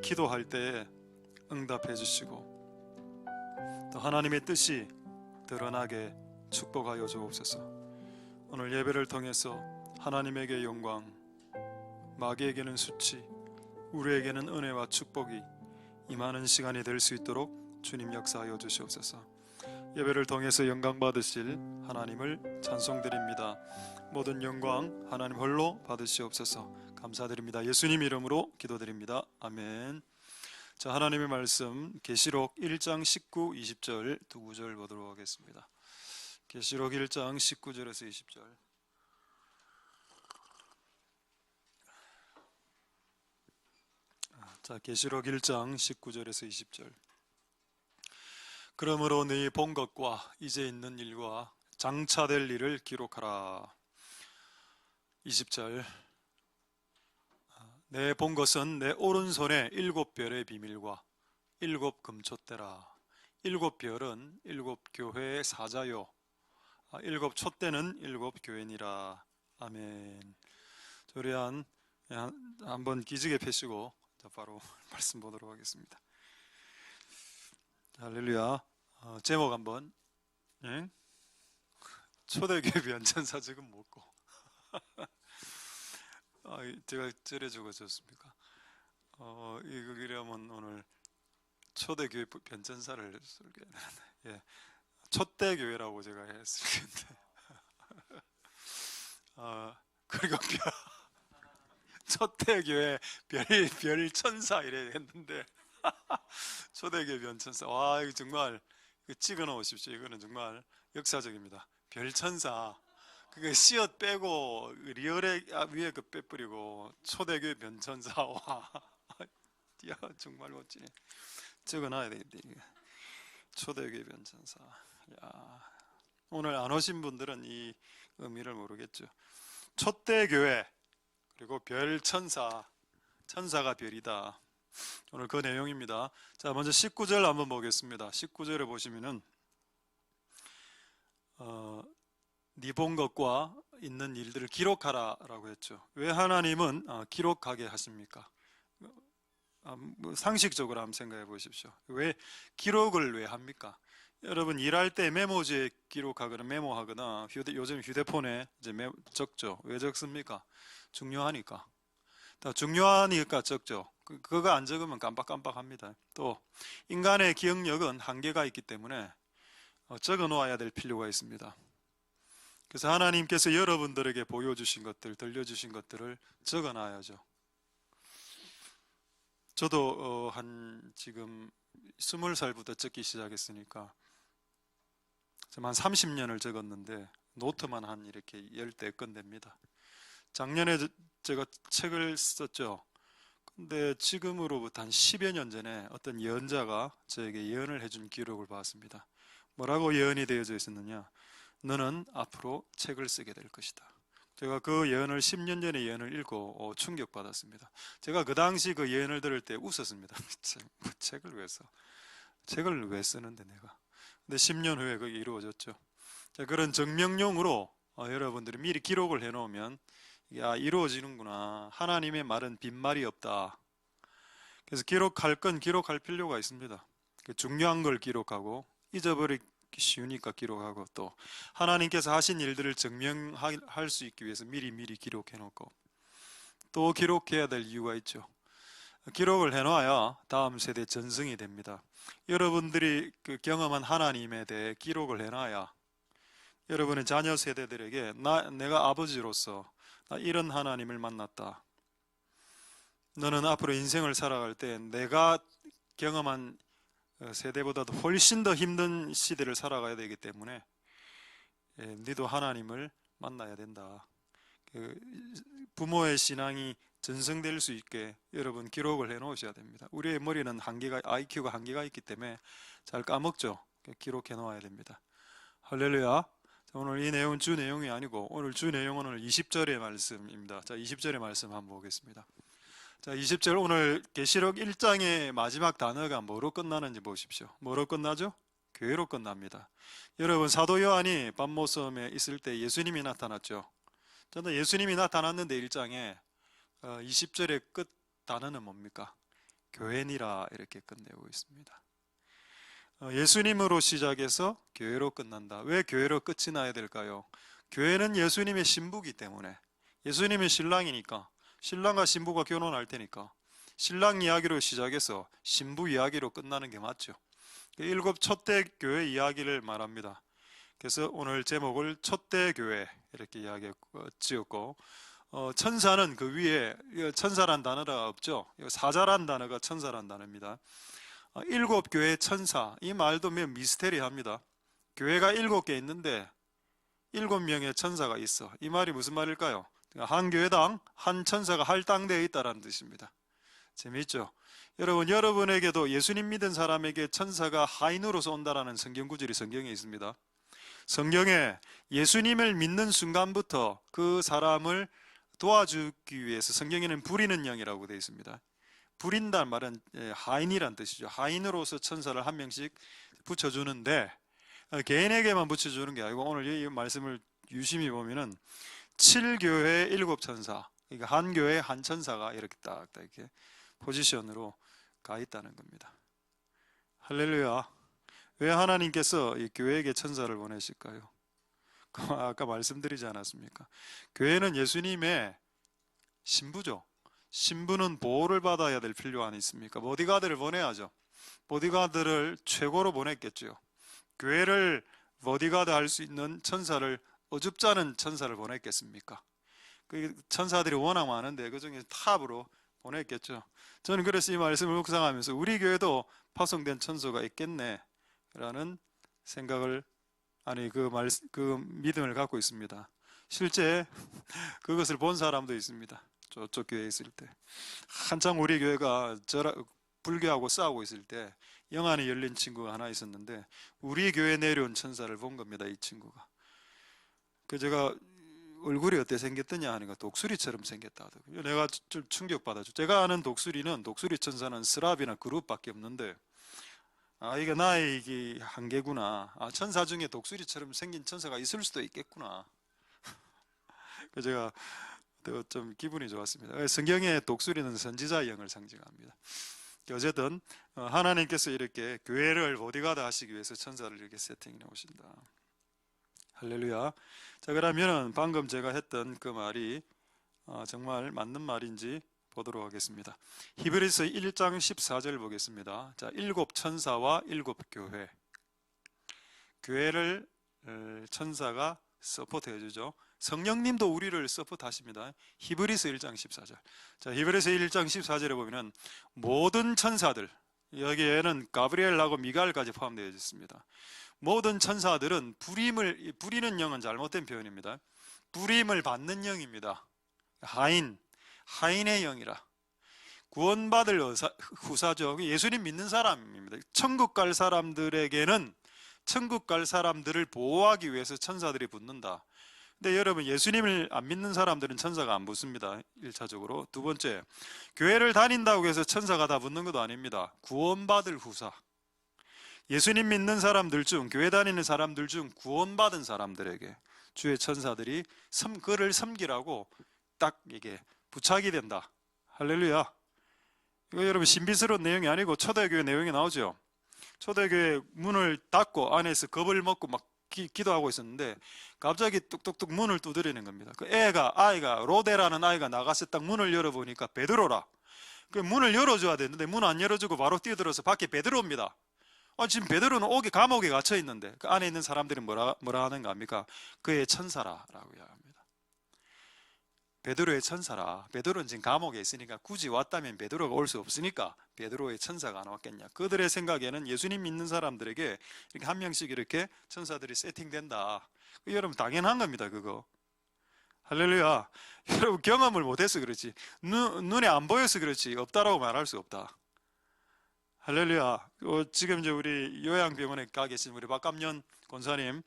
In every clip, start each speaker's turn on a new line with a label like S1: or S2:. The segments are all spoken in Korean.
S1: 기도할 때에 응답해 주시고 또 하나님의 뜻이 드러나게 축복하여 주옵소서. 오늘 예배를 통해서 하나님에게 영광, 마귀에게는 수치, 우리에게는 은혜와 축복이 임하는 시간이 될 수 있도록 주님 역사하여 주시옵소서. 예배를 통해서 영광 받으실 하나님을 찬송드립니다. 모든 영광 하나님 홀로 받으시옵소서. 감사드립니다. 예수님 이름으로 기도드립니다. 아멘. 자, 하나님의 말씀 계시록 1장 19, 20절 두 구절 보도록 하겠습니다. 계시록 1장 19절에서 20절. 자, 계시록 1장 19절에서 20절. 그러므로 네 본 것과 이제 있는 일과 장차될 일을 기록하라. 20절. 내 본 것은 내 오른손에 7별의 비밀과 7금촛대라. 7별은 7교회의 사자요, 7촛대는 7교회니라. 아멘. 우리 한번 기지개 펴시고 바로 말씀 보도록 하겠습니다. 할렐루야. 제목 한번. 초대교회 변천사 지금 먹고 제가 절에 적어줬습니까? 이러면 오늘 초대교회 변천사를 설교해야 되는데, 예, 촛대교회라고 제가 했을 텐데 그리고 촛대교회 별천사 이래 했는데 초대교회 변천사. 와, 이거 정말 찍어 놓으십시오. 이거는 정말 역사적입니다. 별천사. 그게 씨앗 빼고 리얼에 위에 그 빼버리고 초대교회 변천사. 와, 야, 정말 멋지네. 적어놔야 되겠다. 이게 초대교회 변천사. 야, 오늘 안 오신 분들은 이 의미를 모르겠죠. 촛대교회 그리고 별천사. 천사가 별이다. 오늘 그 내용입니다. 자, 먼저 19절 한번 보겠습니다. 19절에 보시면은 네 본 것과 있는 일들을 기록하라 라고 했죠. 왜 하나님은 기록하게 하십니까? 상식적으로 한번 생각해 보십시오. 왜 기록을 왜 합니까? 여러분 일할 때 메모지에 기록하거나 메모하거나 요즘 휴대폰에 이제 적죠. 왜 적습니까? 중요하니까. 중요하니까 적죠. 그거 안 적으면 깜빡깜빡합니다. 또 인간의 기억력은 한계가 있기 때문에 적어 놓아야 될 필요가 있습니다. 그래서 하나님께서 여러분들에게 보여주신 것들, 들려주신 것들을 적어 놔야죠. 저도 지금 20살부터 적기 시작했으니까 한 30년을 적었는데 노트만 한 이렇게 10대 됩니다. 작년에 제가 책을 썼죠. 근데 지금으로부터 한 10여 년 전에 어떤 예언자가 저에게 예언을 해준 기록을 봤습니다. 뭐라고 예언이 되어져 있었느냐? 너는 앞으로 책을 쓰게 될 것이다. 제가 그 예언을 10년 전에 예언을 읽고 충격받았습니다. 제가 그 당시 그 예언을 들을 때 웃었습니다. 책을 왜 써? 책을 왜 쓰는데 내가? 근데 10년 후에 그게 이루어졌죠. 자, 그런 증명용으로 여러분들이 미리 기록을 해놓으면 이루어지는구나. 하나님의 말은 빈말이 없다. 그래서 기록할 건 기록할 필요가 있습니다. 중요한 걸 기록하고 잊어버리기 쉬우니까 기록하고 또 하나님께서 하신 일들을 증명할 수 있기 위해서 미리 기록해놓고 또 기록해야 될 이유가 있죠. 기록을 해놔야 다음 세대 전승이 됩니다. 여러분들이 경험한 하나님에 대해 기록을 해놔야 여러분의 자녀 세대들에게 내가 아버지로서 나 이런 하나님을 만났다. 너는 앞으로 인생을 살아갈 때 내가 경험한 세대보다도 훨씬 더 힘든 시대를 살아가야 되기 때문에 너도 하나님을 만나야 된다. 부모의 신앙이 전승될 수 있게 여러분 기록을 해 놓으셔야 됩니다. 우리의 머리는 IQ가 한계가 있기 때문에 잘 까먹죠. 기록해 놓아야 됩니다. 할렐루야. 오늘 이 내용은 주 내용이 아니고 오늘 주 내용은 오늘 20절의 말씀입니다. 자, 20절의 말씀 한번 보겠습니다. 자, 20절 오늘 계시록 1장의 마지막 단어가 뭐로 끝나는지 보십시오. 뭐로 끝나죠? 교회로 끝납니다. 여러분 사도 요한이 patmos섬에 있을 때 예수님이 나타났죠. 저는 예수님이 나타났는데 1장에 20절의 끝 단어는 뭡니까? 교회니라 이렇게 끝내고 있습니다. 예수님으로 시작해서 교회로 끝난다. 왜 교회로 끝이 나야 될까요? 교회는 예수님의 신부기 때문에, 예수님의 신랑이니까, 신랑과 신부가 결혼할 테니까 신랑 이야기로 시작해서 신부 이야기로 끝나는 게 맞죠. 일곱 첫대 교회 이야기를 말합니다. 그래서 오늘 제목을 첫대 교회 이렇게 지었고, 천사는 그 위에, 천사란 단어가 없죠. 사자란 단어가 천사란 단어입니다. 일곱 교회 천사, 이 말도 매우 미스테리합니다. 교회가 7개 있는데 7명의 천사가 있어. 이 말이 무슨 말일까요? 한 교회당 한 천사가 할당되어 있다는 뜻입니다. 재미있죠? 여러분에게도 예수님 믿은 사람에게 천사가 하인으로서 온다라는 성경 구절이 성경에 있습니다. 성경에 예수님을 믿는 순간부터 그 사람을 도와주기 위해서 성경에는 부리는 영이라고 되어 있습니다. 부린다는 말은 하인이란 뜻이죠. 하인으로서 천사를 한 명씩 붙여주는데, 개인에게만 붙여주는 게 아니고 오늘 이 말씀을 유심히 보면은 7교회 7천사, 그러니까 한 교회 한 천사가 이렇게 딱 이렇게 포지션으로 가 있다는 겁니다. 할렐루야. 왜 하나님께서 이 교회에게 천사를 보내실까요? 아까 말씀드리지 않았습니까? 교회는 예수님의 신부죠. 신부는 보호를 받아야 될 필요가 있습니까? 보디가드를 보내야죠. 보디가드를 최고로 보냈겠죠. 교회를 보디가드 할 수 있는 천사를, 어줍지 않은 천사를 보냈겠습니까? 그 천사들이 워낙 많은데 그 중에 탑으로 보냈겠죠. 저는 그래서 이 말씀을 묵상하면서 우리 교회도 파송된 천사가 있겠네 라는 생각을, 그 믿음을 갖고 있습니다. 실제 그것을 본 사람도 있습니다. 저쪽 교회에 있을 때, 한창 우리 교회가 불교하고 싸우고 있을 때 영안이 열린 친구가 하나 있었는데 우리 교회 내려온 천사를 본 겁니다. 이 친구가. 그 제가 얼굴이 어떻게 생겼더냐 하니까 독수리처럼 생겼다 하더라고요. 내가 좀 충격받았죠. 제가 아는 독수리는, 독수리 천사는 스랍이나 그룹밖에 없는데, 이게 나의 이게 한계구나. 천사 중에 독수리처럼 생긴 천사가 있을 수도 있겠구나. 그 제가 좀 기분이 좋았습니다. 성경의 독수리는 선지자의 영을 상징합니다. 어쨌든 하나님께서 이렇게 교회를 보디가드 하시기 위해서 천사를 이렇게 세팅해 오신다. 할렐루야. 자, 그러면 방금 제가 했던 그 말이 정말 맞는 말인지 보도록 하겠습니다. 히브리서 1장 14절 보겠습니다. 자, 7 천사와 7 교회. 교회를 천사가 서포트해 주죠. 성령님도 우리를 서포트하십니다. 히브리서 1장 14절. 자, 히브리서 1장 14절에 보면은 모든 천사들, 여기에는 가브리엘하고 미가엘까지 포함되어 있습니다. 모든 천사들은 부리는 영은 잘못된 표현입니다. 부림을 받는 영입니다. 하인의 영이라. 구원받을 후사죠. 예수님 믿는 사람입니다. 천국 갈 사람들에게는 천국 갈 사람들을 보호하기 위해서 천사들이 붙는다. 근데 여러분, 예수님을 안 믿는 사람들은 천사가 안 붙습니다. 1차적으로. 두 번째, 교회를 다닌다고 해서 천사가 다 붙는 것도 아닙니다. 구원받을 후사. 예수님 믿는 사람들 중, 교회 다니는 사람들 중 구원받은 사람들에게 주의 천사들이 그를 섬기라고 딱 이게 부착이 된다. 할렐루야. 이거 여러분 신비스러운 내용이 아니고 초대교회 내용이 나오죠. 초대교회 문을 닫고 안에서 겁을 먹고 막 기도하고 있었는데 갑자기 뚝뚝뚝 문을 두드리는 겁니다. 그 아이가 로데라는 아이가 나가서 딱 문을 열어보니까 베드로라. 그 문을 열어줘야 되는데 문 안 열어주고 바로 뛰어들어서 밖에 베드로입니다. 지금 베드로는 감옥에 갇혀 있는데 그 안에 있는 사람들이 뭐라 하는가 합니까? 그의 천사라라고 이야기합니다. 베드로의 천사라. 베드로는 지금 감옥에 있으니까 굳이 왔다면 베드로가 올 수 없으니까 베드로의 천사가 안 왔겠냐. 그들의 생각에는 예수님 믿는 사람들에게 이렇게 한 명씩 이렇게 천사들이 세팅된다. 여러분 당연한 겁니다. 그거. 할렐루야. 여러분 경험을 못해서 그렇지, 눈에 안 보여서 그렇지 없다라고 말할 수 없다. 할렐루야. 지금 이제 우리 요양병원에 가 계신 우리 박감년 권사님,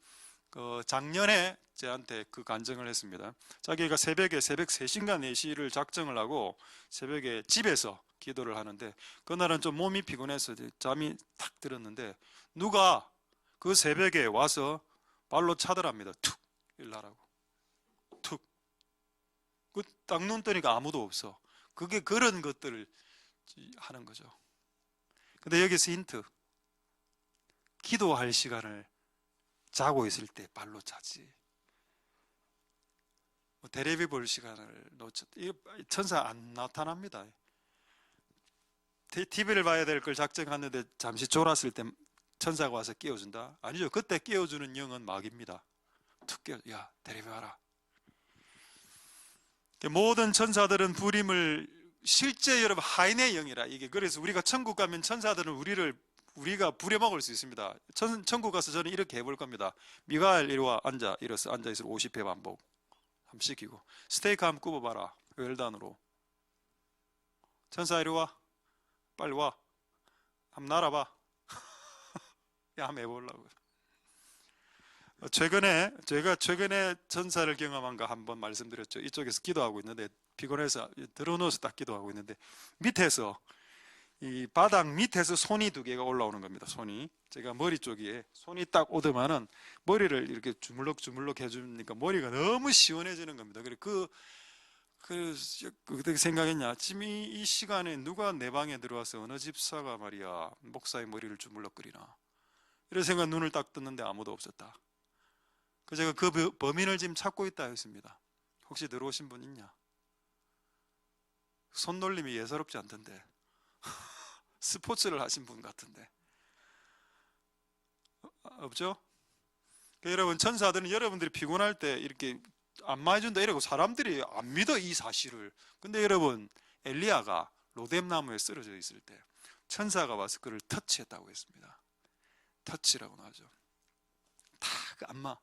S1: 작년에 저한테 그 간증을 했습니다. 자기가 새벽 3시인가 4시를 작정을 하고 새벽에 집에서 기도를 하는데 그날은 좀 몸이 피곤해서 잠이 탁 들었는데 누가 그 새벽에 와서 발로 차더랍니다. 툭 일나라고. 툭. 딱 눈 뜨니까 아무도 없어. 그게 그런 것들을 하는 거죠. 근데 여기서 힌트. 기도할 시간을 자고 있을 때 발로 차지. 테레비 볼 시간을 천사 안 나타납니다. TV를 봐야 될 걸 작정하는데 잠시 졸았을 때 천사가 와서 깨워준다? 아니죠. 그때 깨워주는 영은 마귀입니다. 툭 깨워, 야, 테레비 봐라. 모든 천사들은 부림을 실제 여러분 하인의 영이라 이게 그래서 우리가 천국 가면 천사들은 우리가 부려먹을 수 있습니다. 천국 가서 저는 이렇게 해볼 겁니다. 미가엘 이리 와 앉아 이래서 앉아있어 50회 반복 한번 시키고 스테이크 한번 굽어봐라 웰단으로 천사 이리 와 빨리 와 한번 날아봐 야 한번 해보려고. 제가 최근에 천사를 경험한 거 한번 말씀드렸죠. 이쪽에서 기도하고 있는데 피곤해서 들어누워서 딱 기도하고 있는데 밑에서 이 바닥 밑에서 손이 두 개가 올라오는 겁니다. 손이 제가 머리 쪽에 손이 딱 오더만은 머리를 이렇게 주물럭주물럭 해주니까 머리가 너무 시원해지는 겁니다. 그래 그때 생각했냐? 지금 이 시간에 누가 내 방에 들어와서 어느 집사가 말이야 목사의 머리를 주물럭거리나 이런 생각 눈을 딱 떴는데 아무도 없었다. 그래서 제가 그 범인을 지금 찾고 있다 했습니다. 혹시 들어오신 분 있냐? 손놀림이 예사롭지 않던데 스포츠를 하신 분 같은데 없죠? 여러분 천사들은 여러분들이 피곤할 때 이렇게 안마해준다 이러고 사람들이 안 믿어 이 사실을. 근데 여러분 엘리야가 로뎀나무에 쓰러져 있을 때 천사가 와서 그를 터치했다고 했습니다. 터치라고 하죠. 탁 안마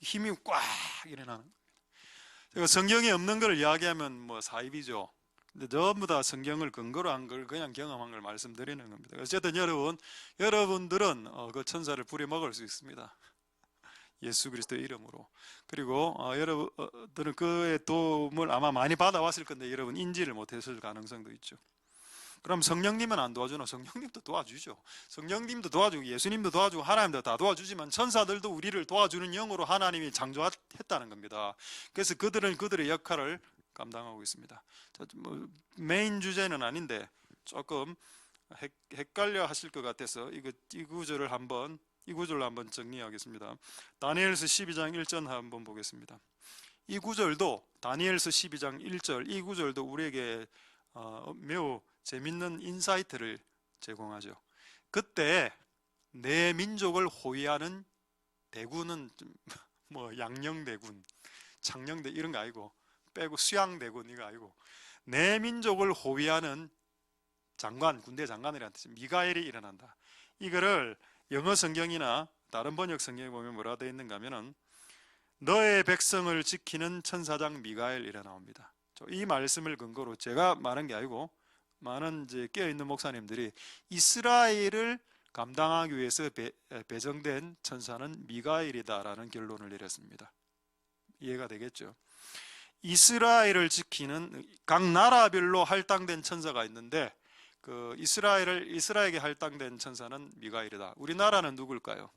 S1: 힘이 꽉 일어나는 겁니다. 제가 성경에 없는 걸 이야기하면 뭐 사입이죠. 근데 전부 다 성경을 근거로 한 걸 그냥 경험한 걸 말씀드리는 겁니다. 어쨌든 여러분들은 그 천사를 부려먹을 수 있습니다. 예수 그리스도의 이름으로. 그리고 여러분들은 그의 도움을 아마 많이 받아왔을 건데 여러분 인지를 못했을 가능성도 있죠. 그럼 성령님은 안 도와주나? 성령님도 도와주죠. 성령님도 도와주고 예수님도 도와주고 하나님도 다 도와주지만 천사들도 우리를 도와주는 영으로 하나님이 창조했다는 겁니다. 그래서 그들은 그들의 역할을 감당하고 있습니다. 메인 주제는 아닌데 조금 헷갈려 하실 것 같아서 이 구절을 한번 정리하겠습니다. 다니엘서 12장 1절 한번 보겠습니다. 이 구절도 다니엘서 12장 1절 이 구절도 우리에게 매우 재밌는 인사이트를 제공하죠. 그때 내 민족을 호위하는 대군은 뭐 양녕대군, 창녕대 이런 거 아니고 빼고 수양대군 이거 아니고 내 민족을 호위하는 장관, 군대 장관이라는 뜻이 미가엘이 일어난다. 이거를 영어 성경이나 다른 번역 성경에 보면 뭐라 되어 있는가 하면은 너의 백성을 지키는 천사장 미가엘이라 나옵니다. 이 말씀을 근거로 제가 말한 게 아니고 많은 이제 깨어있는 목사님들이 이스라엘을 감당하기 위해서 배정된 천사는 미가엘이다라는 결론을 내렸습니다. 이해가 되겠죠? 이스라엘을 지키는 각 나라별로 할당된 천사가 있는데 그 이스라엘에게 할당된 천사는 미가엘이다. 우리나라는 누굴까요?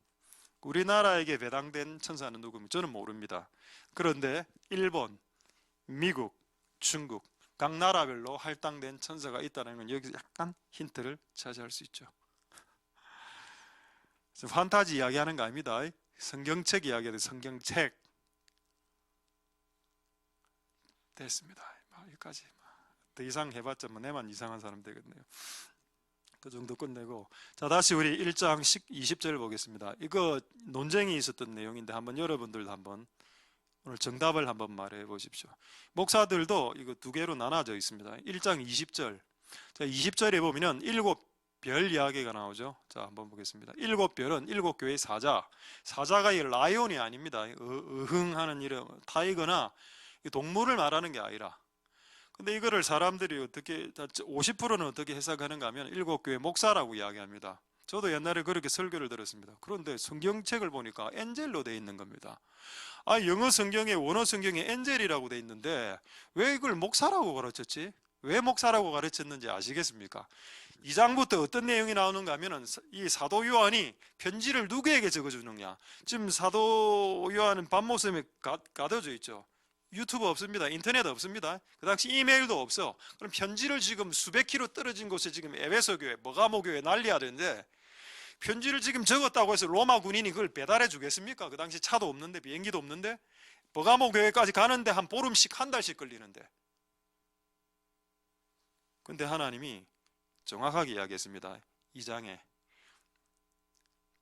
S1: 우리나라에게 배당된 천사는 누구입니까? 저는 모릅니다. 그런데 일본, 미국, 중국 각 나라별로 할당된 천사가 있다는 건 여기서 약간 힌트를 차지할 수 있죠. 판타지 이야기하는 거 아닙니다. 성경책 이야기하는 성경책. 됐습니다. 여기까지. 더 이상 해봤자 뭐 내만 이상한 사람 되겠네요. 그 정도 끝내고 자 다시 우리 1장 20절 보겠습니다. 이거 논쟁이 있었던 내용인데 한번 여러분들도 한번 오늘 정답을 한번 말해 보십시오. 목사들도 이거 두 개로 나눠져 있습니다. 1장 20절. 자 20절에 보면은 7별 이야기가 나오죠. 자 한번 보겠습니다. 7별은 7교회의 사자가 이 라이온이 아닙니다. 의흥하는 이름 타이거나 동물을 말하는 게 아니라. 근데 이거를 사람들이 어떻게 50%는 어떻게 해석하는가 하면 7교회 목사라고 이야기합니다. 저도 옛날에 그렇게 설교를 들었습니다. 그런데 성경책을 보니까 엔젤로 되어 있는 겁니다. 영어 성경에 원어 성경에 엔젤이라고 되어 있는데 왜 이걸 목사라고 가르쳤지? 왜 목사라고 가르쳤는지 아시겠습니까? 2장부터 어떤 내용이 나오는가 하면은 이 사도 요한이 편지를 누구에게 적어주느냐. 지금 사도 요한은 밤모섬에 가둬져 있죠. 유튜브 없습니다. 인터넷 없습니다. 그 당시 이메일도 없어. 그럼 편지를 지금 수백 킬로 떨어진 곳에 지금 에베소 교회, 버가모 교회 난리야 되는데 편지를 지금 적었다고 해서 로마 군인이 그걸 배달해 주겠습니까? 그 당시 차도 없는데 비행기도 없는데 버가모 교회까지 가는데 한 보름씩 한 달씩 걸리는데. 근데 하나님이 정확하게 이야기했습니다. 2장에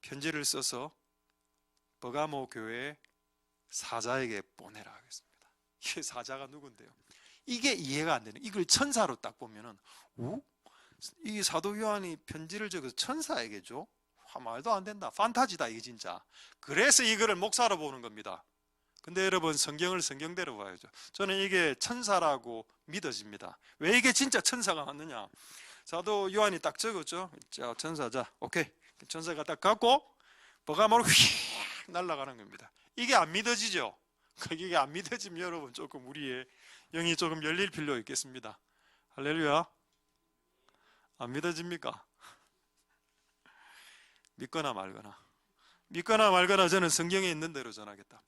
S1: 편지를 써서 버가모 교회 사자에게 보내라 하겠습니다. 이게 사자가 누군데요? 이게 이해가 안 되는, 이걸 천사로 딱 보면은 이 사도 요한이 편지를 적어서 천사에게 줘? 말도 안 된다. 판타지다 이게 진짜. 그래서 이거를 목사로 보는 겁니다. 근데 여러분 성경을 성경대로 봐야죠. 저는 이게 천사라고 믿어집니다. 왜 이게 진짜 천사가 맞느냐? 사도 요한이 딱 적었죠. 자, 천사, 자, 오케이. 천사가 딱 갖고 버가모로 휙 날아가는 겁니다. 이게 안 믿어지죠? 이게 안 믿어지면 여러분 조금 우리의 영이 조금 열릴 필요 있겠습니다. 할렐루야. 안 믿어집니까? 믿거나 말거나 저는 성경에 있는 대로 전하겠다.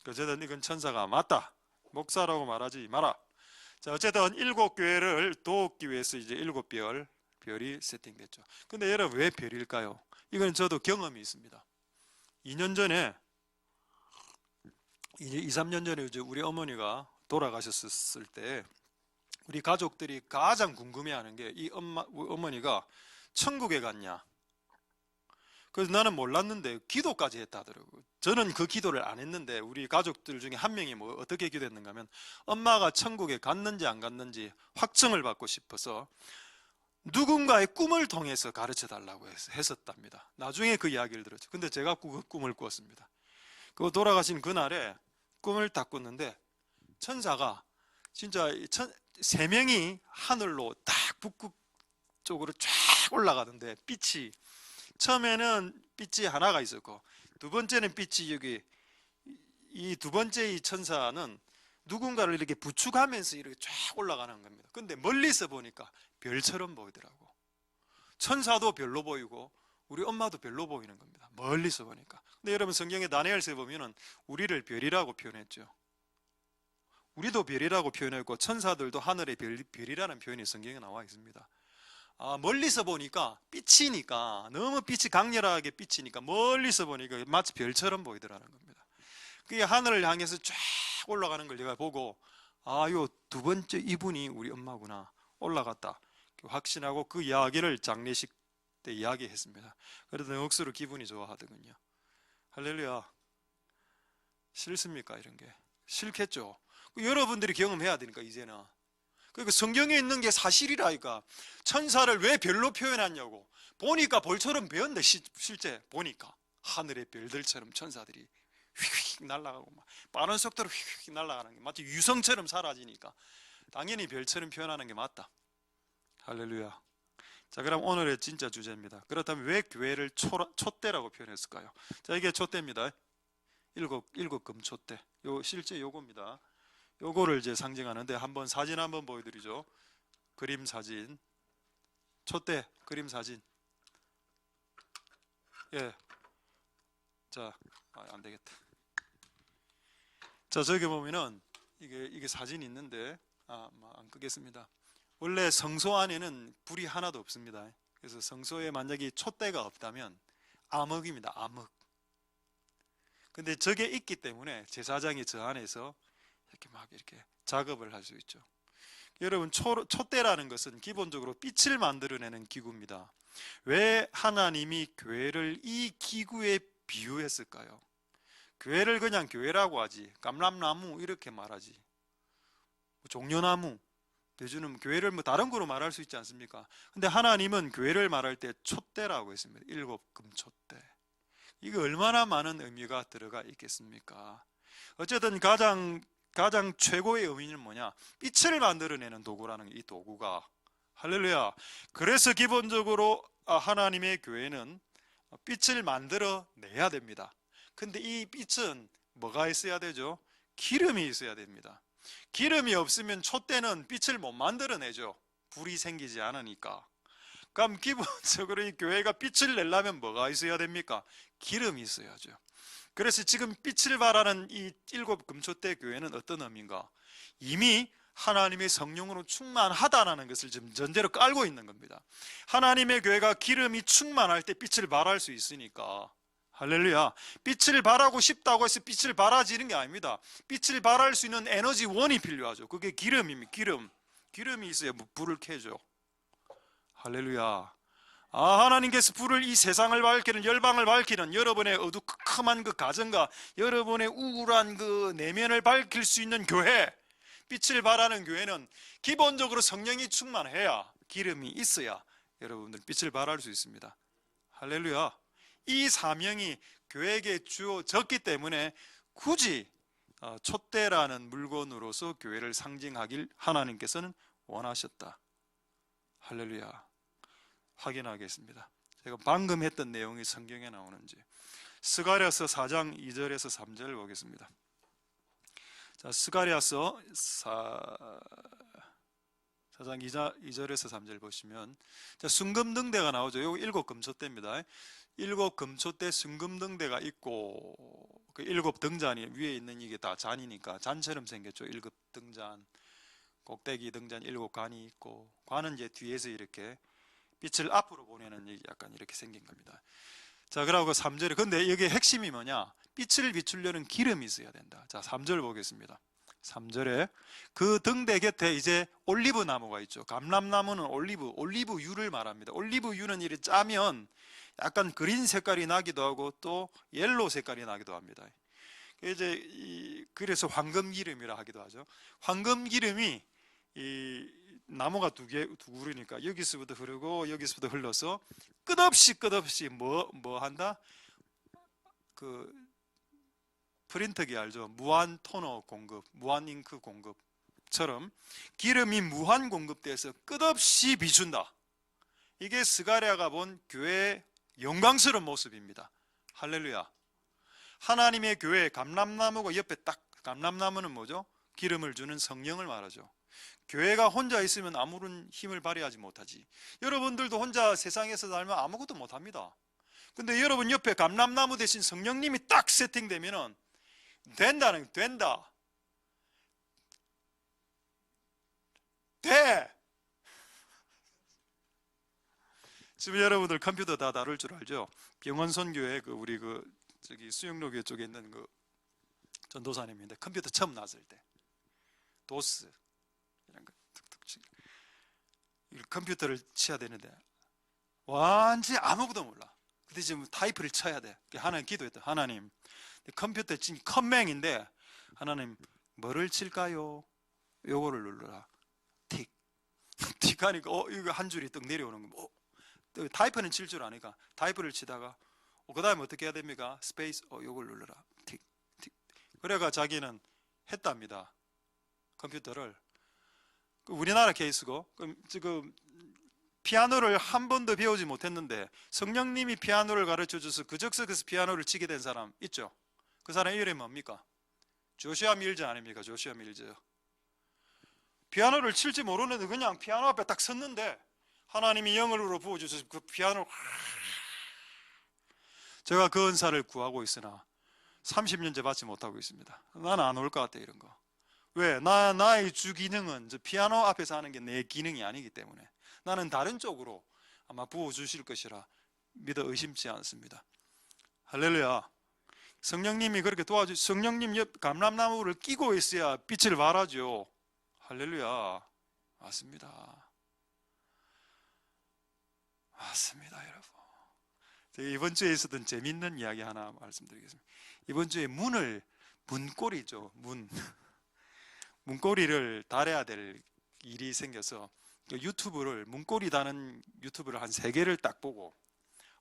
S1: 어쨌든 이건 천사가 맞다. 목사라고 말하지 마라. 자, 어쨌든 7교회를 돕기 위해서 이제 7별이 세팅됐죠. 근데 여러분 왜 별일까요? 이건 저도 경험이 있습니다. 2년 전에 이제 2, 3년 전에 이제 우리 어머니가 돌아가셨을 때 우리 가족들이 가장 궁금해하는 게 이 어머니가 천국에 갔냐? 그래서 나는 몰랐는데 기도까지 했다더라고요. 저는 그 기도를 안 했는데 우리 가족들 중에 한 명이 뭐 어떻게 기도했는가 하면 엄마가 천국에 갔는지 안 갔는지 확증을 받고 싶어서 누군가의 꿈을 통해서 가르쳐 달라고 했었답니다. 나중에 그 이야기를 들었죠. 근데 제가 그 꿈을 꾸었습니다. 그 돌아가신 그날에 꿈을 딱 꿨는데 천사가 진짜 세 명이 하늘로 딱 북극 쪽으로 쫙 올라가던데 빛이 처음에는 빛이 하나가 있었고 두 번째는 빛이 여기 이 두 번째 이 천사는 누군가를 이렇게 부축하면서 이렇게 쫙 올라가는 겁니다. 근데 멀리서 보니까 별처럼 보이더라고. 천사도 별로 보이고 우리 엄마도 별로 보이는 겁니다. 멀리서 보니까. 근데 여러분 성경에 다니엘서에 보면은 우리를 별이라고 표현했죠. 우리도 별이라고 표현했고 천사들도 하늘의 별이라는 표현이 성경에 나와 있습니다. 멀리서 보니까 빛이니까 너무 빛이 강렬하게 비치니까 멀리서 보니까 마치 별처럼 보이더라는 겁니다. 그게 하늘을 향해서 쫙 올라가는 걸 제가 보고 요 두 번째 이분이 우리 엄마구나 올라갔다 확신하고 그 이야기를 장례식 때 이야기했습니다. 그래도 억수로 기분이 좋아하더군요. 할렐루야. 싫습니까? 이런 게 싫겠죠. 여러분들이 경험해야 되니까 이제는. 그러니까 성경에 있는 게 사실이라니까. 천사를 왜 별로 표현하냐고. 보니까 벌처럼 배웠는데 실제 보니까 하늘의 별들처럼 천사들이 휙휙 날아가고 막 빠른 속도로 휙휙 날아가는 게 마치 유성처럼 사라지니까 당연히 별처럼 표현하는 게 맞다. 할렐루야. 자, 그럼 오늘의 진짜 주제입니다. 그렇다면 왜 교회를 촛대라고 표현했을까요? 자, 이게 촛대입니다. 일곱 금 촛대. 실제 요겁니다. 요거를 이제 상징하는데 한번 사진 한번 보여드리죠. 그림 사진. 촛대 그림 사진. 예. 자, 안 되겠다. 자, 저기 보면은 이게 사진이 있는데 안 끄겠습니다. 원래 성소 안에는 불이 하나도 없습니다. 그래서 성소에 만약에 촛대가 없다면 암흑입니다. 암흑. 근데 저게 있기 때문에 제사장이 저 안에서 이렇게 작업을 할 수 있죠. 여러분 촛대라는 것은 기본적으로 빛을 만들어내는 기구입니다. 왜 하나님이 교회를 이 기구에 비유했을까요? 교회를 그냥 교회라고 하지 감람나무 이렇게 말하지 종려나무 대주는 교회를 뭐 다른 거로 말할 수 있지 않습니까? 근데 하나님은 교회를 말할 때 촛대라고 했습니다. 7금 촛대. 이게 얼마나 많은 의미가 들어가 있겠습니까? 어쨌든 가장 최고의 의미는 뭐냐? 빛을 만들어내는 도구라는 이 도구가. 할렐루야. 그래서 기본적으로 하나님의 교회는 빛을 만들어내야 됩니다. 근데 이 빛은 뭐가 있어야 되죠? 기름이 있어야 됩니다. 기름이 없으면 촛대는 빛을 못 만들어내죠. 불이 생기지 않으니까. 그럼 기본적으로 이 교회가 빛을 내려면 뭐가 있어야 됩니까? 기름이 있어야죠. 그래서 지금 빛을 발하는 이 7금초대 교회는 어떤 의미인가? 이미 하나님의 성령으로 충만하다는 것을 지금 전제로 깔고 있는 겁니다. 하나님의 교회가 기름이 충만할 때 빛을 발할 수 있으니까, 할렐루야. 빛을 발하고 싶다고 해서 빛을 발하지는 게 아닙니다. 빛을 발할 수 있는 에너지 원이 필요하죠. 그게 기름입니다. 기름이 있어야 불을 켜죠. 할렐루야. 하나님께서 불을, 이 세상을 밝히는, 열방을 밝히는, 여러분의 어두컴컴한 그 가정과 여러분의 우울한 그 내면을 밝힐 수 있는 교회, 빛을 발하는 교회는 기본적으로 성령이 충만해야, 기름이 있어야 여러분들 빛을 발할 수 있습니다. 할렐루야. 이 사명이 교회에게 주어졌기 때문에 굳이 촛대라는 물건으로서 교회를 상징하길 하나님께서는 원하셨다. 할렐루야. 확인하겠습니다. 제가 방금 했던 내용이 성경에 나오는지. 스가랴서 4장 2절에서 3절 보겠습니다. 자, 스가랴서 4장 2절에서 3절 보시면, 자, 순금등대가 나오죠. 이거 7금초대입니다. 7금초대 순금등대가 있고, 그 7등잔이 위에 있는 이게 다 잔이니까 잔처럼 생겼죠. 7등잔, 꼭대기 등잔 7관이 있고, 관은 이제 뒤에서 이렇게 빛을 앞으로 보내는, 약간 이렇게 생긴 겁니다. 자, 그러고 3절에, 근데 여기 핵심이 뭐냐? 빛을 비추려는 기름이 있어야 된다. 자, 3절 보겠습니다. 3절에 그 등대 곁에 이제 올리브 나무가 있죠. 감람나무는 올리브유를 말합니다. 올리브유는 이렇게 짜면 약간 그린 색깔이 나기도 하고 또 옐로우 색깔이 나기도 합니다. 그래서 황금기름이라 하기도 하죠. 황금기름이 이 나무가 두 그루니까 여기서부터 흐르고 여기서부터 흘러서 끝없이 뭐 한다? 그 프린터기 알죠? 무한 토너 공급, 무한 잉크 공급처럼 기름이 무한 공급돼서 끝없이 비춘다. 이게 스가랴가 본 교회의 영광스러운 모습입니다. 할렐루야. 하나님의 교회, 감람나무가 옆에 딱, 감람나무는 뭐죠? 기름을 주는 성령을 말하죠. 교회가 혼자 있으면 아무런 힘을 발휘하지 못하지. 여러분들도 혼자 세상에서 살면 아무것도 못합니다. 근데 여러분 옆에 감람나무 대신 성령님이 딱 세팅되면은 된다. 돼. 지금 여러분들 컴퓨터 다 다룰 줄 알죠? 병원선교회 우리 저기 수영로교회 쪽에 있는 그 전도사님인데, 컴퓨터 처음 나왔을 때 도스 이런 거 툭툭 치고 컴퓨터를 쳐야 되는데 완전히 아무것도 몰라. 근데 지금 타이프를 쳐야 돼. 하나님 기도했다. 하나님, 컴퓨터 지금 컴맹인데 하나님 뭐를 칠까요? 요거를 눌러라. 틱 하니까 이거 한 줄이 떡 내려오는 거. 타이프는 칠 줄 아니까 타이프를 치다가 그 다음에 어떻게 해야 됩니까? 스페이스, 요걸 눌러라. 틱. 그래가 자기는 했답니다. 컴퓨터를. 우리나라 케이스고, 지금 피아노를 한 번도 배우지 못했는데 성령님이 피아노를 가르쳐줘서 그 적석에서 피아노를 치게 된 사람 있죠? 그 사람 이름이 뭡니까? 조슈아 밀즈 아닙니까? 조슈아 밀즈. 피아노를 칠지 모르는데 그냥 피아노 앞에 딱 섰는데 하나님이 영으로 부어주셔서 그 피아노를 제가 그 은사를 구하고 있으나 30년째 받지 못하고 있습니다. 나는 안 올 것 같아, 이런 거. 왜? 나의 주 기능은 저 피아노 앞에서 하는 게 내 기능이 아니기 때문에 나는 다른 쪽으로 아마 부어주실 것이라 믿어 의심치 않습니다. 할렐루야. 성령님이 그렇게 성령님 옆 감람나무를 끼고 있어야 빛을 발하죠. 할렐루야. 맞습니다. 여러분. 이번 주에 있었던 재밌는 이야기 하나 말씀드리겠습니다. 이번 주에 문고리죠. 문고리를 달아야 될 일이 생겨서 문고리 다는 유튜브를 한 3개를 딱 보고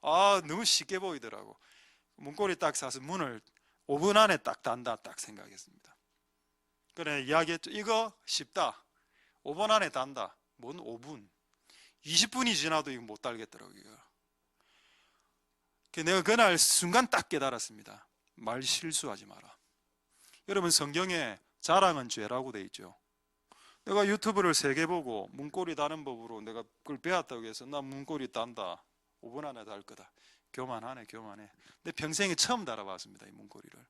S1: 너무 쉽게 보이더라고. 문고리 딱 사서 문을 5분 안에 딱 단다 딱 생각했습니다. 그래 이야기했죠. 이거 쉽다. 5분 안에 단다. 뭔 5분? 20분이 지나도 이거 못 달겠더라고요. 내가 그날 순간 딱 깨달았습니다. 말 실수하지 마라. 여러분, 성경에 자랑은 죄라고 돼 있죠. 내가 유튜브를 3개 보고 문고리 다는 법으로 내가 그걸 배웠다고 해서 나 문고리 단다. 5분 안에 달 거다. 교만하네, 교만해. 근데 평생에 처음 달아봤습니다, 이 문고리를.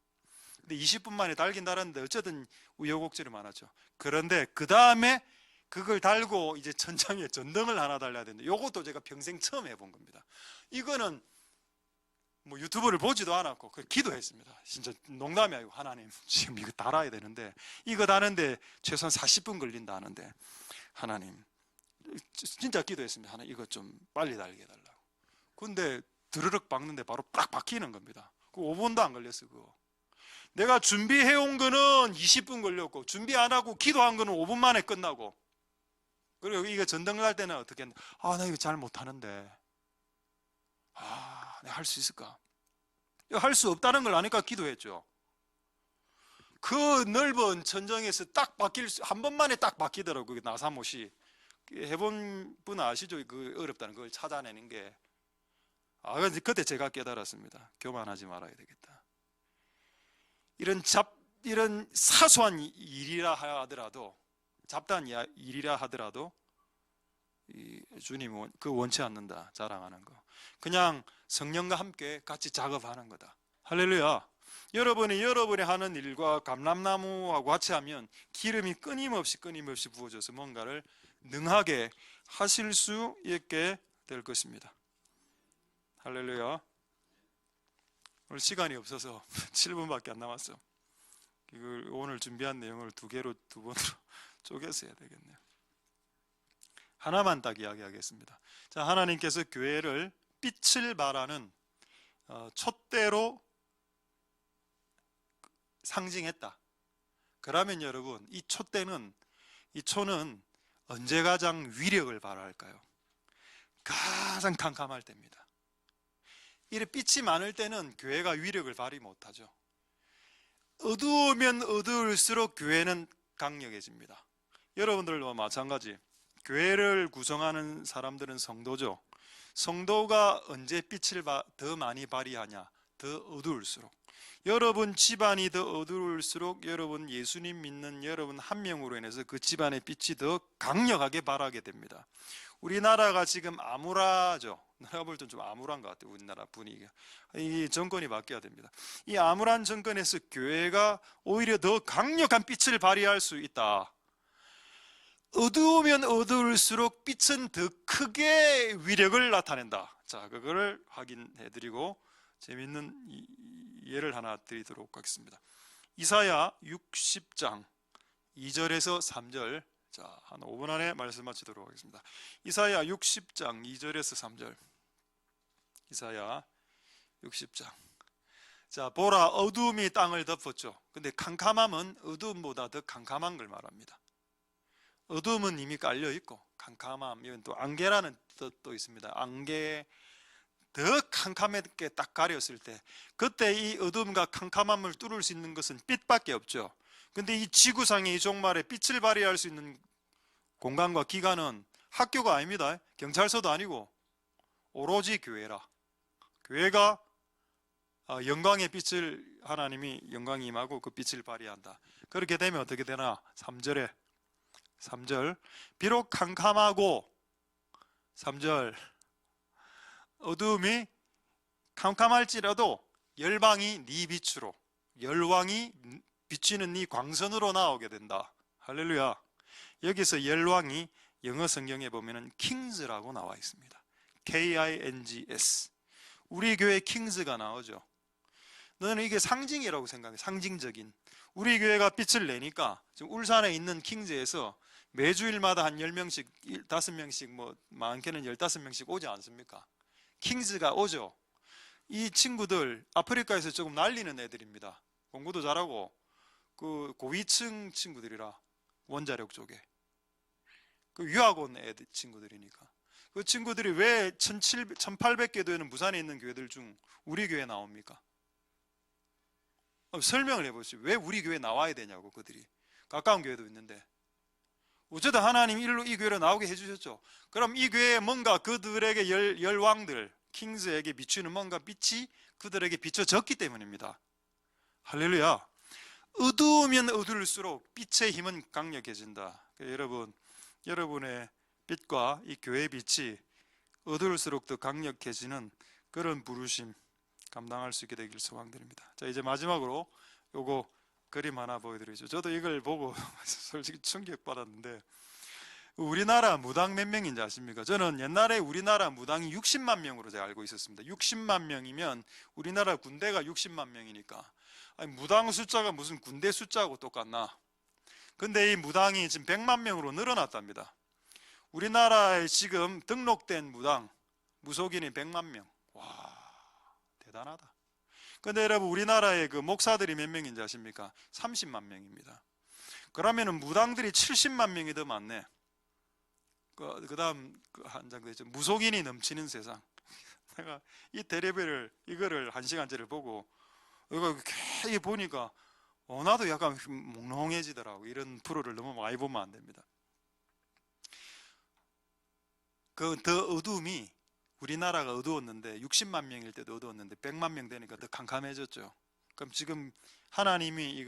S1: 근데 20분 만에 달긴 달았는데 어쨌든 우여곡절이 많았죠. 그런데 그 다음에 그걸 달고 이제 천장에 전등을 하나 달려야 되는데, 요것도 제가 평생 처음 해본 겁니다. 이거는 뭐 유튜브를 보지도 않았고 그 기도했습니다. 진짜 농담이 아니고, 하나님 지금 이거 달아야 되는데, 이거 다는데 최소한 40분 걸린다 하는데, 하나님 진짜 기도했습니다. 하나님 이거 좀 빨리 달게 해달라고. 근데 드르륵 박는데 바로 딱 박히는 겁니다. 그 5분도 안 걸렸어. 그거 내가 준비해온 거는 20분 걸렸고, 준비 안 하고 기도한 거는 5분 만에 끝나고. 그리고 이거 전등 날 때는 어떻게 했나, 나 이거 잘 못하는데, 내가 할 수 있을까? 할 수 없다는 걸 아니까 기도했죠. 그 넓은 천정에서 딱 한 번만에 딱 바뀌더라고요. 나사못이. 해본 분 아시죠? 그 어렵다는 걸 찾아내는 게. 그때 제가 깨달았습니다. 교만하지 말아야 되겠다. 이런 사소한 일이라 하더라도, 잡다한 일이라 하더라도, 주님은 그 원치 않는다, 자랑하는 거. 그냥 성령과 함께 같이 작업하는 거다. 할렐루야. 여러분이 하는 일과 감람나무하고 같이 하면 기름이 끊임없이 부어져서 뭔가를 능하게 하실 수 있게 될 것입니다. 할렐루야. 오늘 시간이 없어서 7분밖에 안 남았어. 이걸 오늘 준비한 내용을 두 번으로 쪼개서 해야 되겠네요. 하나만 딱 이야기하겠습니다. 자, 하나님께서 교회를 빛을 발하는 촛대로 상징했다. 그러면 여러분, 이 초는 언제 가장 위력을 발휘할까요? 가장 캄캄할 때입니다. 이래 빛이 많을 때는 교회가 위력을 발휘 못하죠. 어두우면 어두울수록 교회는 강력해집니다. 여러분들도 마찬가지. 교회를 구성하는 사람들은 성도죠. 성도가 언제 빛을 더 많이 발휘하냐? 더 어두울수록. 여러분 집안이 더 어두울수록 여러분 예수님 믿는 여러분 한 명으로 인해서 그 집안의 빛이 더 강력하게 발하게 됩니다. 우리나라가 지금 암울하죠. 내가 볼 땐 좀 암울한 것 같아요. 우리나라 분위기가. 이 정권이 바뀌어야 됩니다. 이 암울한 정권에서 교회가 오히려 더 강력한 빛을 발휘할 수 있다. 어두우면 어두울수록 빛은 더 크게 위력을 나타낸다. 자, 그거를 확인해드리고 재미있는 예를 하나 드리도록 하겠습니다. 이사야 60장 2절에서 3절. 자, 한 5분 안에 말씀 마치도록 하겠습니다. 이사야 60장 2절에서 3절. 이사야 60장. 자, 보라, 어두움이 땅을 덮었죠. 근데 캄캄함은 어두움보다 더 캄캄한 걸 말합니다. 어두움은 이미 깔려 있고, 캄캄함, 이건 또 안개라는 뜻도 있습니다. 안개, 더 캄캄하게 딱 가렸을 때, 그때 이 어두움과 캄캄함을 뚫을 수 있는 것은 빛밖에 없죠. 근데 이 지구상의 이 종말에 빛을 발휘할 수 있는 공간과 기관은 학교가 아닙니다. 경찰서도 아니고 오로지 교회라. 교회가 영광의 빛을, 하나님이 영광이 임하고 그 빛을 발휘한다. 그렇게 되면 어떻게 되나? 3절 비록 캄캄하고, 3절 어두움이 캄캄할지라도 열방이 네 빛으로, 열왕이 비치는 네 광선으로 나오게 된다. 할렐루야. 여기서 열왕이 영어 성경에 보면은 kings라고 나와 있습니다. K-I-N-G-S. 우리 교회 킹스가 나오죠. 너는 이게 상징이라고 생각해. 상징적인. 우리 교회가 빛을 내니까 지금 울산에 있는 킹스에서 매주일마다 한 10명씩, 5명씩, 뭐 많게는 15명씩 오지 않습니까? 킹스가 오죠. 이 친구들 아프리카에서 조금 날리는 애들입니다. 공부도 잘하고 그 고위층 친구들이라, 원자력 쪽에 그 유학 온 애들 친구들이니까. 그 친구들이 왜 1800개 되는 부산에 있는 교회들 중 우리 교회 나옵니까? 설명을 해보시죠. 왜 우리 교회 나와야 되냐고. 그들이 가까운 교회도 있는데 어쩌다 하나님 일로 이 교회로 나오게 해주셨죠. 그럼 이 교회에 뭔가 그들에게 열왕들 킹스에게 비추는 뭔가 빛이 그들에게 비춰졌기 때문입니다. 할렐루야. 어두우면 어두울수록 빛의 힘은 강력해진다. 여러분, 여러분의 빛과 이 교회의 빛이 어두울수록 더 강력해지는 그런 부르심 감당할 수 있게 되길 소망드립니다. 자, 이제 마지막으로 요거 그림 하나 보여드리죠. 저도 이걸 보고 솔직히 충격받았는데, 우리나라 무당 몇 명인지 아십니까? 저는 옛날에 우리나라 무당이 60만 명으로 제가 알고 있었습니다. 60만 명이면 우리나라 군대가 60만 명이니까, 아니, 무당 숫자가 무슨 군대 숫자하고 똑같나? 근데 이 무당이 지금 100만 명으로 늘어났답니다. 우리나라에 지금 등록된 무당, 무속인이 100만 명. 와, 대단하다. 근데 여러분, 우리나라의 그 목사들이 몇 명인지 아십니까? 30만 명입니다. 그러면은 무당들이 70만 명이 더 많네. 그 다음 한 장 되죠. 무속인이 넘치는 세상. 내가 이 테레비를, 이거를 한 시간째를 보고, 이거 이렇게 보니까, 나도 약간 몽롱해지더라고. 이런 프로를 너무 많이 보면 안 됩니다. 그 더 어두움이, 우리나라가 어두웠는데 60만 명일 때도 어두웠는데 100만 명 되니까 더 캄캄해졌죠. 그럼 지금 하나님이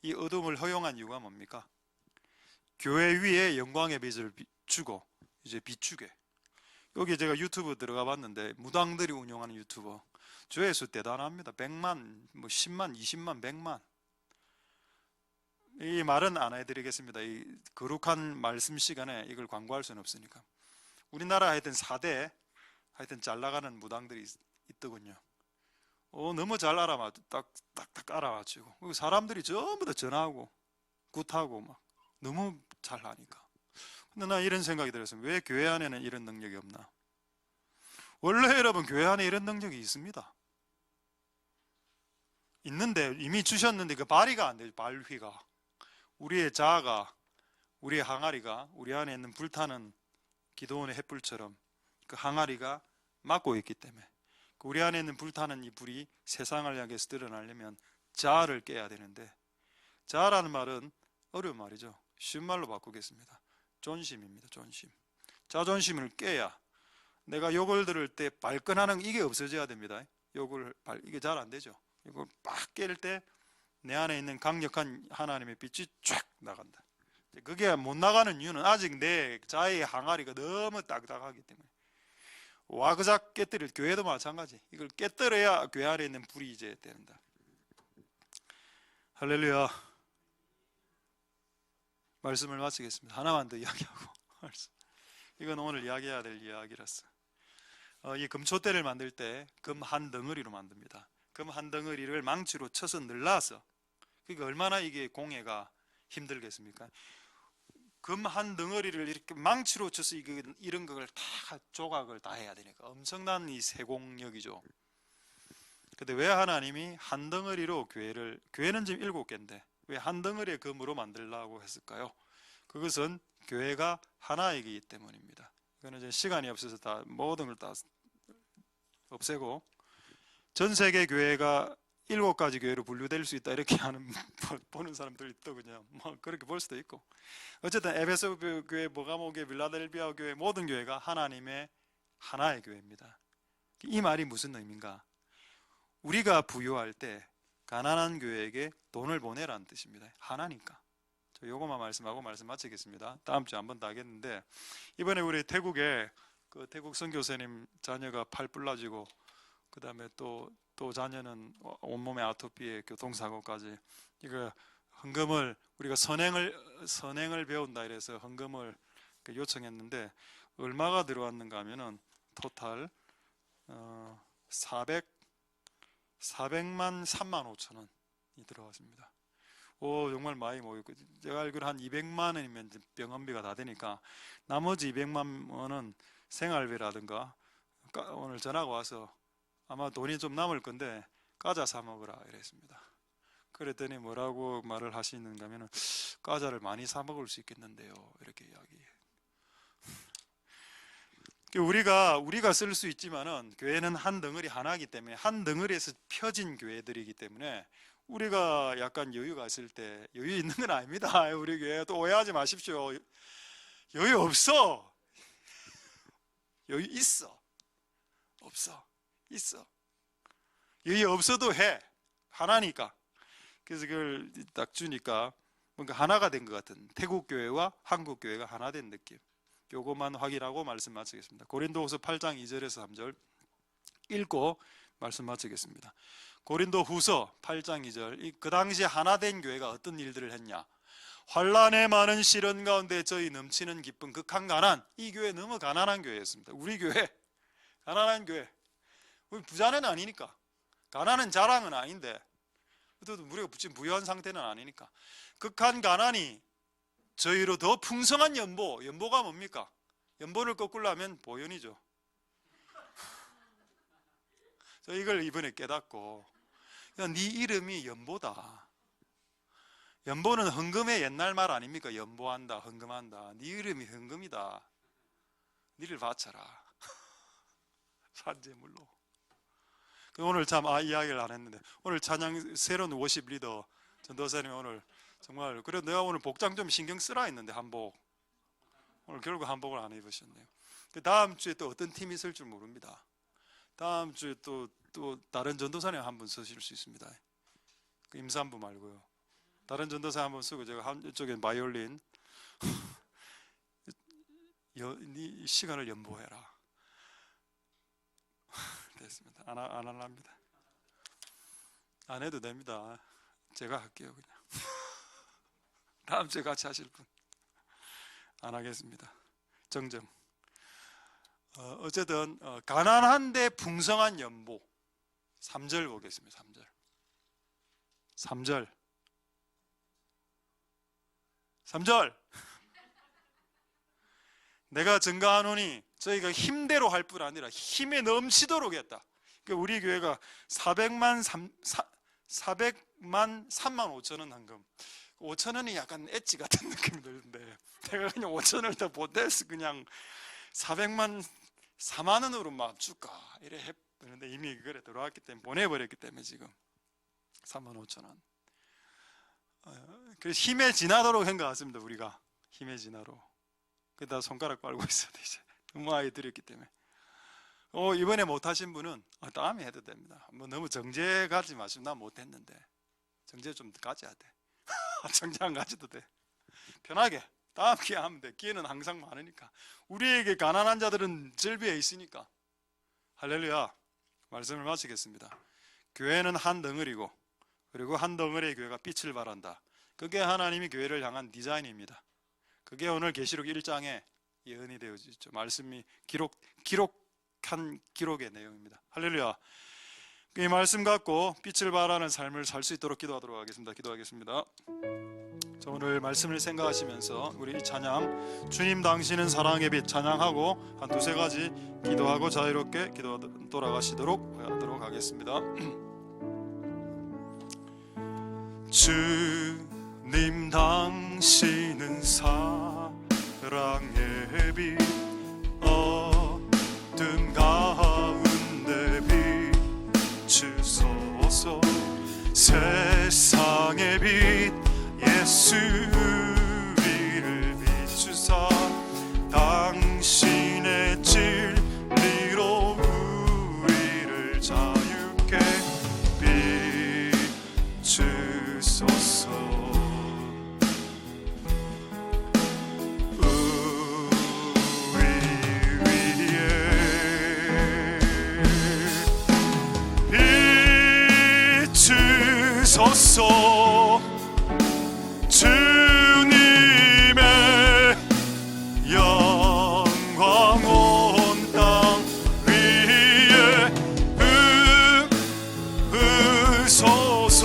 S1: 이 어둠을 허용한 이유가 뭡니까? 교회 위에 영광의 빛을 주고 이제 비추게. 여기 제가 유튜브 들어가 봤는데 무당들이 운영하는 유튜버 조회수 대단합니다. 100만, 뭐 10만, 20만, 100만. 이 말은 안 해드리겠습니다. 이 거룩한 말씀 시간에 이걸 광고할 수는 없으니까. 우리나라 하여튼 4대 하여튼 잘 나가는 무당들이 있더군요. 너무 잘 딱딱 알아맞히고, 사람들이 전부 다 전화하고 굿하고 막 너무 잘 하니까. 근데 나 이런 생각이 들었어요. 왜 교회 안에는 이런 능력이 없나? 원래 여러분, 교회 안에 이런 능력이 있습니다. 있는데 이미 주셨는데 그 발휘가 안 돼요. 발휘가. 우리의 자아가, 우리의 항아리가, 우리 안에 있는 불타는 기도원의 횃불처럼 그 항아리가 막고 있기 때문에, 우리 안에 있는 불타는 이 불이 세상을 향해서 드러나려면 자아를 깨야 되는데, 자아라는 말은 어려운 말이죠. 쉬운 말로 바꾸겠습니다. 존심입니다. 존심. 자존심을 깨야, 내가 욕을 들을 때 발끈하는 이게 없어져야 됩니다. 이게 잘 안 되죠. 이걸 빡 깰 때 내 안에 있는 강력한 하나님의 빛이 쫙 나간다. 그게 못 나가는 이유는 아직 내 자아의 항아리가 너무 딱딱하기 때문에. 와그작 깨뜨릴, 교회도 마찬가지. 이걸 깨뜨려야 교회 안에 있는 불이 이제 된다. 할렐루야. 말씀을 마치겠습니다. 하나만 더 이야기하고. 이건 오늘 이야기해야 될 이야기라서. 이 금초대를 만들 때 금 한 덩어리로 만듭니다. 금 한 덩어리를 망치로 쳐서 늘라서, 그러니까 얼마나 이게 공예가 힘들겠습니까? 금 한 덩어리를 이렇게 망치로 쳐서 이런 걸 다 조각을 다 해야 되니까 엄청난 이 세공력이죠. 근데 왜 하나님이 한 덩어리로 교회는 지금 7개인데 왜 한 덩어리의 금으로 만들라고 했을까요? 그것은 교회가 하나이기 때문입니다. 이거는 이제 시간이 없어서 다 모든 걸 다 없애고, 전 세계 교회가 7가지 교회로 분류될 수 있다 이렇게 하는 보는 사람들 있더군요. 뭐 그렇게 볼 수도 있고, 어쨌든 에베소 교회, 버가모 교회, 빌라델비아 교회, 모든 교회가 하나님의 하나의 교회입니다. 이 말이 무슨 의미인가? 우리가 부유할 때 가난한 교회에게 돈을 보내라는 뜻입니다. 하나니까. 저 요거만 말씀하고 말씀 마치겠습니다. 다음 주에 한 번 더 하겠는데, 이번에 우리 태국에 그 태국 선교사님 자녀가 팔 부러지고, 그 다음에 또 자녀는 온몸에 아토피에 교통사고까지, 이거 헌금을, 우리가 선행을 배운다 이래서 헌금을 요청했는데 얼마가 들어왔는가 하면은 토탈 400만 3만 5천 원이 들어왔습니다. 정말 많이 모였고, 제가 알기로 한 200만 원이면 병원비가 다 되니까 나머지 200만 원은 생활비라든가, 오늘 전화가 와서 아마 돈이 좀 남을 건데 과자 사 먹으라 이랬습니다. 그랬더니 뭐라고 말을 하시는가 하면은, 과자를 많이 사 먹을 수 있겠는데요, 이렇게 이야기해요. 우리가 쓸 수 있지만은 교회는 한 덩어리 하나이기 때문에, 한 덩어리에서 펴진 교회들이기 때문에 우리가 약간 여유가 있을 때, 여유 있는 건 아닙니다. 우리 교회 또 오해하지 마십시오. 여유 없어. 여유 있어. 없어. 있어. 여유 없어도 해. 하나니까. 그래서 그걸 딱 주니까 뭔가 하나가 된 것 같은, 태국 교회와 한국 교회가 하나 된 느낌. 요것만 확인하고 말씀 마치겠습니다. 고린도후서 8장 2절에서 3절. 읽고 말씀 마치겠습니다. 고린도 후서 8장 2절. 그 당시 하나된 교회가 어떤 일들을 했냐? 환난의 많은 시련 가운데 저희 넘치는 기쁨, 극한 가난. 이 교회 너무 가난한 교회였습니다. 우리 교회 가난한 교회. 우리 부자는 아니니까, 가난은 자랑은 아닌데, 우리가 지금 부유한 상태는 아니니까, 극한 가난이 저희로 더 풍성한 연보가 뭡니까? 연보를 거꾸로 하면 보현이죠. 저 이걸 이번에 깨닫고, 네 이름이 연보다. 연보는 헌금의 옛날 말 아닙니까? 연보한다, 헌금한다. 네 이름이 헌금이다. 니를 바쳐라. 산재물로. 오늘 참 이야기를 안 했는데, 오늘 찬양 새로운 워십 리더 전도사님 오늘 정말, 그래 내가 오늘 복장 좀 신경 쓰라 했는데 한복, 오늘 결국 한복을 안 입으셨네요. 그 다음 주에 또 어떤 팀이 있을 줄 모릅니다. 다음 주에 또 다른 전도사님 한 분 쓰실 수 있습니다. 그 임산부 말고요. 다른 전도사 한 분 쓰고, 제가 이쪽엔 바이올린. 네 시간을 연보해라. 됐습니다. 안 합니다. 안 해도 됩니다. 제가 할게요 그냥. 다음 주에 같이 하실 분. 안 하겠습니다. 정정. 어쨌든 가난한데 풍성한 연보. 3절 보겠습니다. 3절. 내가 증거하노니 저희가 힘대로 할 뿐 아니라 힘에 넘치도록 했다. 그러니까 우리 교회가 400만 3만 5천 원 헌금. 5천 원이 약간 엣지 같은 느낌이 드는데, 내가 그냥 5천 원을 더 보태서 그냥 400만 4만 원으로 막 줄까 이래 했는데, 이미 그래 들어왔기 때문에, 보내버렸기 때문에 지금 3만 5천 원. 그래서 힘에 지나도록 한 것 같습니다. 우리가 힘에 지나도록. 그다 손가락 빨고 있어야 돼. 이제 너무 아이 드렸기 때문에. 이번에 못하신 분은 다음에 해도 됩니다. 뭐 너무 정죄 가지 마시고, 나 못했는데 정죄 좀 가져야 돼. 정죄 안 가져도 돼. 편하게 다음 기회 하면 돼. 기회는 항상 많으니까. 우리에게 가난한 자들은 절비에 있으니까. 할렐루야. 말씀을 마치겠습니다. 교회는 한 덩어리고, 그리고 한 덩어리의 교회가 빛을 발한다. 그게 하나님이 교회를 향한 디자인입니다. 그게 오늘 계시록 1장에 예언이 되어져 있죠. 말씀이 기록한 기록의 내용입니다. 할렐루야. 이 말씀 갖고 빛을 발하는 삶을 살 수 있도록 기도하도록 하겠습니다. 기도하겠습니다. 자, 오늘 말씀을 생각하시면서 우리 이 찬양, 주님 당신은 사랑의 빛 찬양하고 한 두세 가지 기도하고 자유롭게 돌아가시도록 하도록 하겠습니다. 주님 당신은 사랑의 빛, 어둠 가운데 비추소서. 세상의 빛 예수 우리를 비추사, 당신의 진리로 우리를 자유케 비추소서. 비추소서. 주님의 영광 온 땅 위에 부으소서.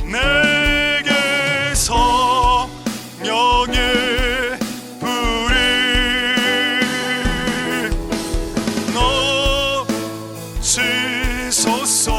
S1: 내게 성령의 불이 넘치소서.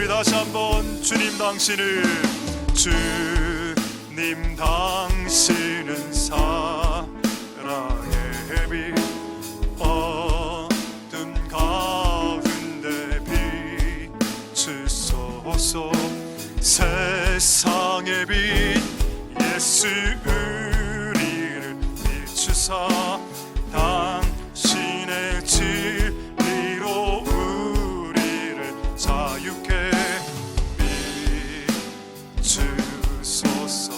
S1: 다시 한번 주님 당신은 사랑의 빛, 어둠 가운데 비추소서. 세상의 빛 예수 주사 당신의 진리로 우리를 자유케 비추소서.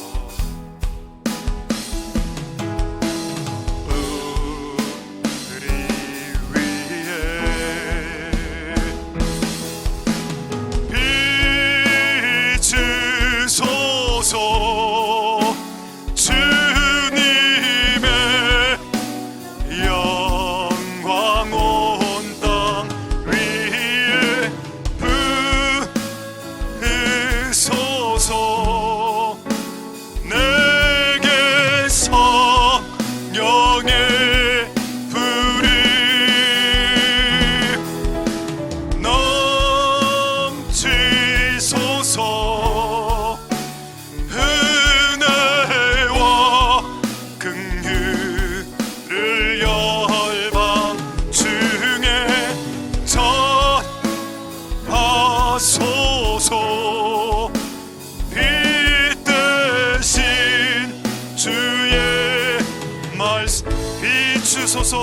S1: 우리 위에 비추소서. 주님의 영광 온 땅 위에 부으소서. 내게 성령의 불이 넘치소서. 은혜와 긍휼을 열방 중에 전하소서. 빛 대신 주의 말씀 비추소서.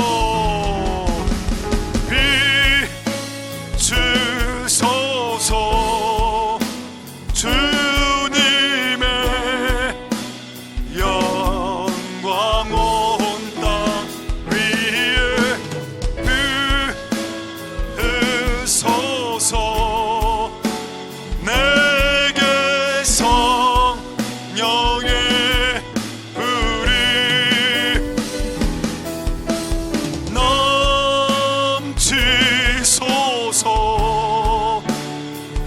S1: 비추소서. 주님의 영광 온 땅 위에 부으소서. 내게 성령의 불이 넘치소서.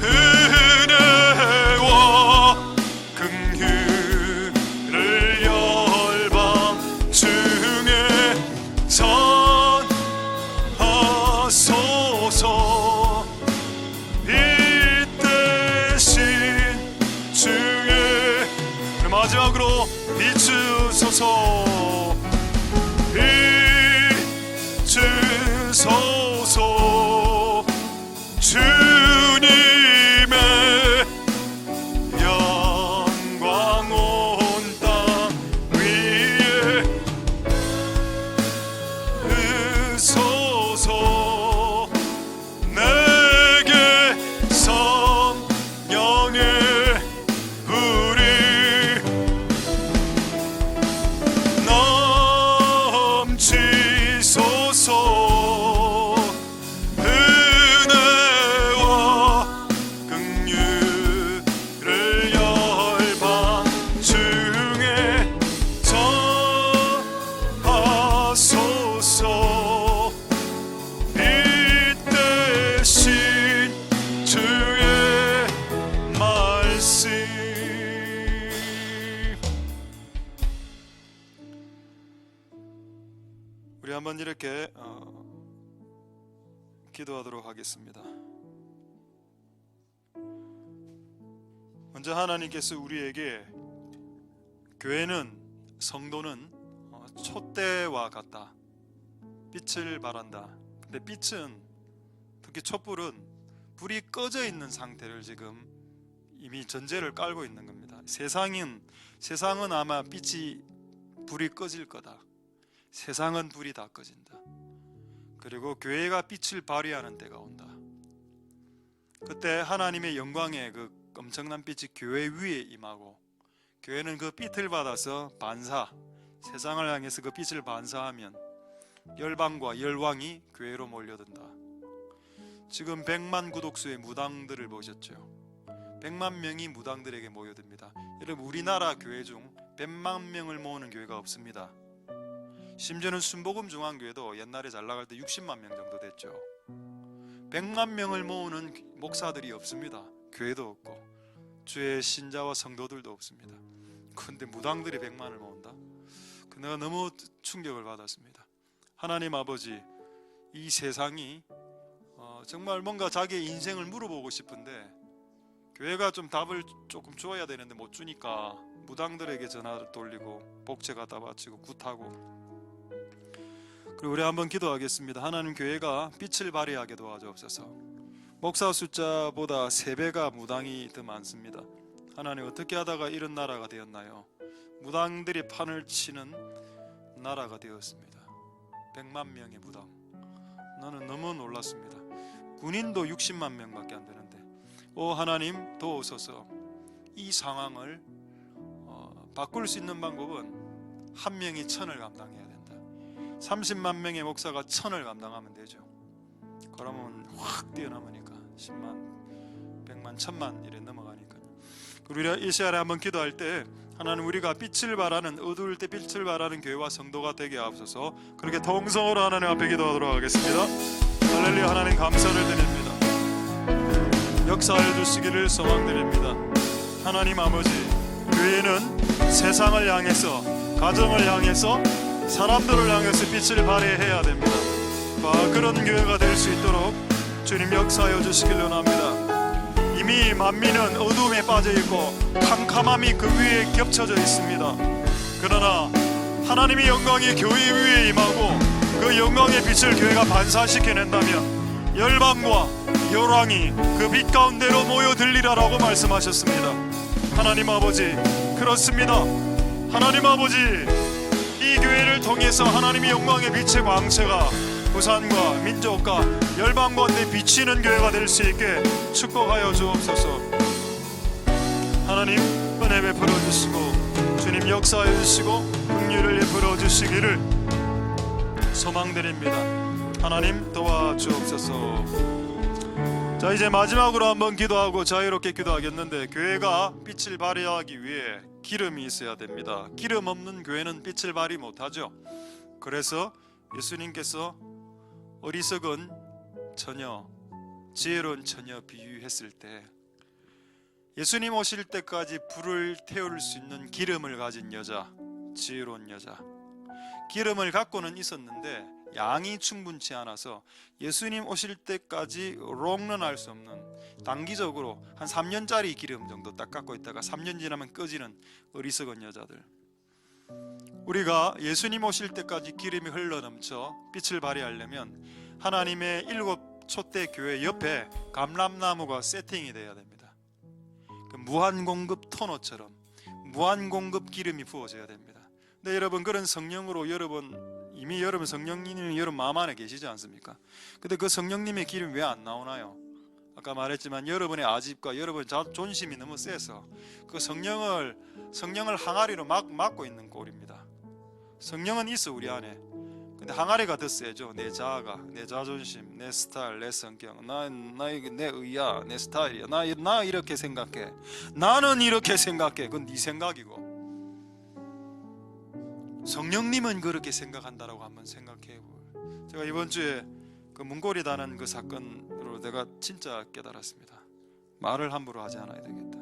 S1: 은혜와 긍휼을 열방 중에 전하소서. 빛 대신 주의 마지막으로 비추소서. 비추소서. 주님의 영광 온 땅 위에 부으소서. 내게 성령의 불이 넘치소서. 은혜와 긍휼을 열방 중에 전하소서. 빛 대신 주의 말씀. 우리 한번 이렇게 기도하도록 하겠습니다. 먼저 하나님께서 우리에게 교회는, 성도는 촛대와 같다, 빛을 발한다. 근데 빛은, 특히 촛불은 불이 꺼져 있는 상태를 지금 이미 전제를 깔고 있는 겁니다. 세상은 아마 불이 꺼질 거다. 세상은 불이 다 꺼진다. 그리고 교회가 빛을 발휘하는 때가 온다. 그때 하나님의 영광의 그 엄청난 빛이 교회 위에 임하고, 교회는 그 빛을 받아서 세상을 향해서 그 빛을 반사하면 열방과 열왕이 교회로 몰려든다. 지금 100만 구독수의 무당들을 보셨죠? 100만 명이 무당들에게 모여듭니다. 여러분, 우리나라 교회 중 100만 명을 모으는 교회가 없습니다. 심지어는 순복음중앙교회도 옛날에 잘 나갈 때 60만 명 정도 됐죠. 100만 명을 모으는 목사들이 없습니다. 교회도 없고 주의 신자와 성도들도 없습니다. 그런데 무당들이 100만을 모은다? 내가 너무 충격을 받았습니다. 하나님 아버지, 이 세상이 정말 뭔가 자기의 인생을 물어보고 싶은데 교회가 좀 답을 조금 줘야 되는데 못 주니까 무당들에게 전화를 돌리고 복채 갖다 바치고 굿하고. 그리고 우리 한번 기도하겠습니다. 하나님, 교회가 빛을 발휘하게 도와주옵소서. 목사 숫자보다 3배가 무당이 더 많습니다. 하나님, 어떻게 하다가 이런 나라가 되었나요? 무당들이 판을 치는 나라가 되었습니다. 100만 명의 무당. 나는 너무 놀랐습니다. 군인도 60만 명밖에 안 되는데, 오 하나님 도우소서. 이 상황을 바꿀 수 있는 방법은 한 명이 1000을 감당해야 된다. 30만 명의 목사가 1000을 감당하면 되죠. 그러면 확 뛰어넘으니까 10만, 100만, 1000만 이래 넘어가니까. 우리가 이 시간에 한번 기도할 때, 하나님 우리가 빛을 발하는, 어두울 때 빛을 발하는 교회와 성도가 되게 하옵소서. 그렇게 통성으로 하나님 앞에 기도하도록 하겠습니다. 할렐루야. 하나님 감사를 드립니다. 역사해 주시기를 소망드립니다. 하나님 아버지, 교회는 세상을 향해서, 가정을 향해서, 사람들을 향해서 빛을 발해해야 됩니다. 그런 교회가 될 수 있도록 주님 역사해 주시길 원합니다. 이미 만민은 어둠에 빠져있고 캄캄함이 그 위에 겹쳐져 있습니다. 그러나 하나님의 영광이 교회 위에 임하고 그 영광의 빛을 교회가 반사시켜낸다면 열방과 열왕이 그 빛 가운데로 모여들리라라고 말씀하셨습니다. 하나님 아버지, 그렇습니다. 하나님 아버지, 이 교회를 통해서 하나님의 영광의 빛의 광채가 부산과 민족과 열방 가운데 비치는 교회가 될 수 있게 축복하여 주옵소서. 하나님 은혜 베풀어 주시고 주님 역사해 주시고 긍휼을 베풀어 주시기를 소망드립니다. 하나님 도와주옵소서. 자, 이제 마지막으로 한번 기도하고 자유롭게 기도하겠는데, 교회가 빛을 발휘하기 위해 기름이 있어야 됩니다. 기름 없는 교회는 빛을 발휘 못하죠. 그래서 예수님께서 어리석은 처녀, 지혜로운 처녀 비유했을 때, 예수님 오실 때까지 불을 태울 수 있는 기름을 가진 여자, 지혜로운 여자, 기름을 갖고는 있었는데 양이 충분치 않아서 예수님 오실 때까지 롱런할 수 없는, 단기적으로 한 3년짜리 기름 정도 딱 갖고 있다가 3년 지나면 꺼지는 어리석은 여자들. 우리가 예수님 오실 때까지 기름이 흘러넘쳐 빛을 발휘하려면 하나님의 7 촛대 교회 옆에 감람나무가 세팅이 되어야 됩니다. 무한공급 토너처럼 무한공급 기름이 부어져야 됩니다. 근데 여러분, 그런 성령으로 이미 여러분 성령님이 여러분 마음 안에 계시지 않습니까? 근데 그 성령님의 기름이 왜 안 나오나요? 아까 말했지만 여러분의 아집과 여러분의 존심이 너무 세서 그 성령을 항아리로 막고 있는 꼴입니다. 성령은 있어 우리 안에. 근데 항아리가 더 세죠. 내 자아가, 내 자존심, 내 스타일, 내 성격, 내 의야, 내 스타일이야. 나 이렇게 생각해. 나는 이렇게 생각해. 그건 네 생각이고, 성령님은 그렇게 생각한다라고 한번 생각해보고. 제가 이번 주에 그 문고리 다는 그 사건으로 내가 진짜 깨달았습니다. 말을 함부로 하지 않아야 되겠다.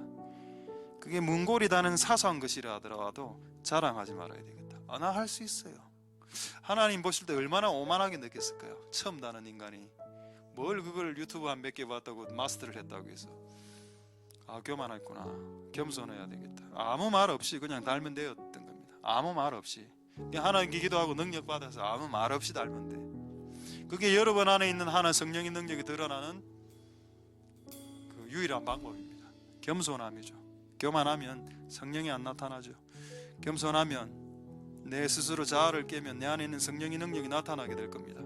S1: 그게 문고리 다는 사소한 것이라 하더라도 자랑하지 말아야 되겠다. 나 할 수 있어요. 하나님 보실 때 얼마나 오만하게 느꼈을까요? 처음 다는 인간이 뭘 그걸 유튜브 한 몇 개 봤다고 마스터를 했다고 해서, 교만했구나, 겸손해야 되겠다. 아무 말 없이 그냥 닮은 되었던 겁니다. 아무 말 없이 그냥 하나님께 기도하고 능력 받아서 아무 말 없이 닮은 돼. 그게 여러분 안에 있는 하나 성령의 능력이 드러나는 그 유일한 방법입니다. 겸손함이죠. 교만하면 성령이 안 나타나죠. 겸손하면 내 스스로 자아를 깨면 내 안에 있는 성령의 능력이 나타나게 될 겁니다.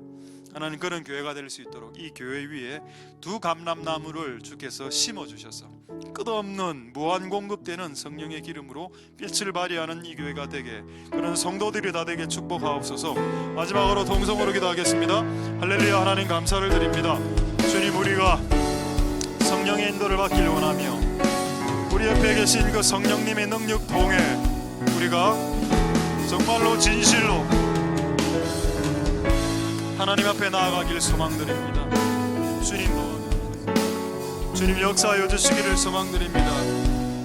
S1: 하나님 그런 교회가 될 수 있도록 이 교회 위에 2 감람나무를 주께서 심어주셔서 끝없는 무한 공급되는 성령의 기름으로 빛을 발휘하는 이 교회가 되게, 그런 성도들이 다 되게 축복하옵소서. 마지막으로 동성으로 기도하겠습니다. 할렐루야. 하나님 감사를 드립니다. 주님, 우리가 성령의 인도를 받기를 원하며 우리 옆에 계신 그 성령님의 능력 통해 우리가 정말로 진실로 하나님 앞에 나아가길 소망드립니다. 주님 역사하여 주시기를 소망드립니다.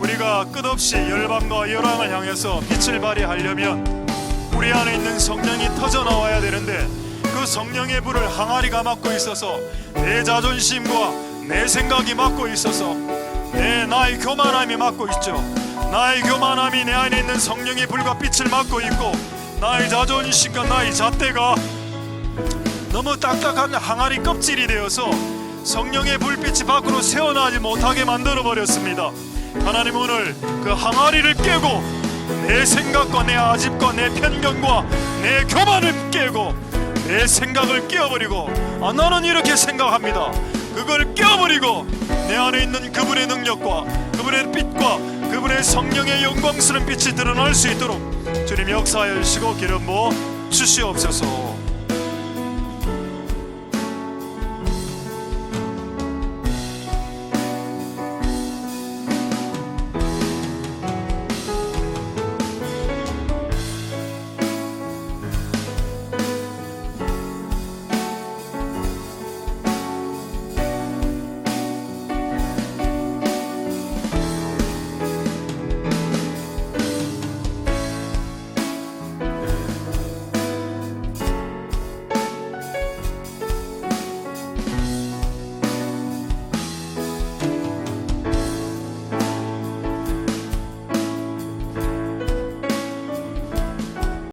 S1: 우리가 끝없이 열방과 열왕을 향해서 빛을 발휘하려면 우리 안에 있는 성령이 터져나와야 되는데, 그 성령의 불을 항아리가 막고 있어서 내 자존심과 내 생각이 막고 있어서 나의 교만함이 막고 있죠. 나의 교만함이 내 안에 있는 성령의 불과 빛을 막고 있고, 나의 자존심과 나의 잣대가 너무 딱딱한 항아리 껍질이 되어서 성령의 불빛이 밖으로 새어나지 못하게 만들어 버렸습니다. 하나님, 오늘 그 항아리를 깨고 내 생각과 내 아집과 내 편견과 내 교만을 깨고 내 생각을 깨어버리고 나는 이렇게 생각합니다. 그걸 깨어버리고 내 안에 있는 그분의 능력과 그분의 빛과 그분의 성령의 영광스러운 빛이 드러날 수 있도록 주님 역사하여 주시고 기름 부어 주시옵소서.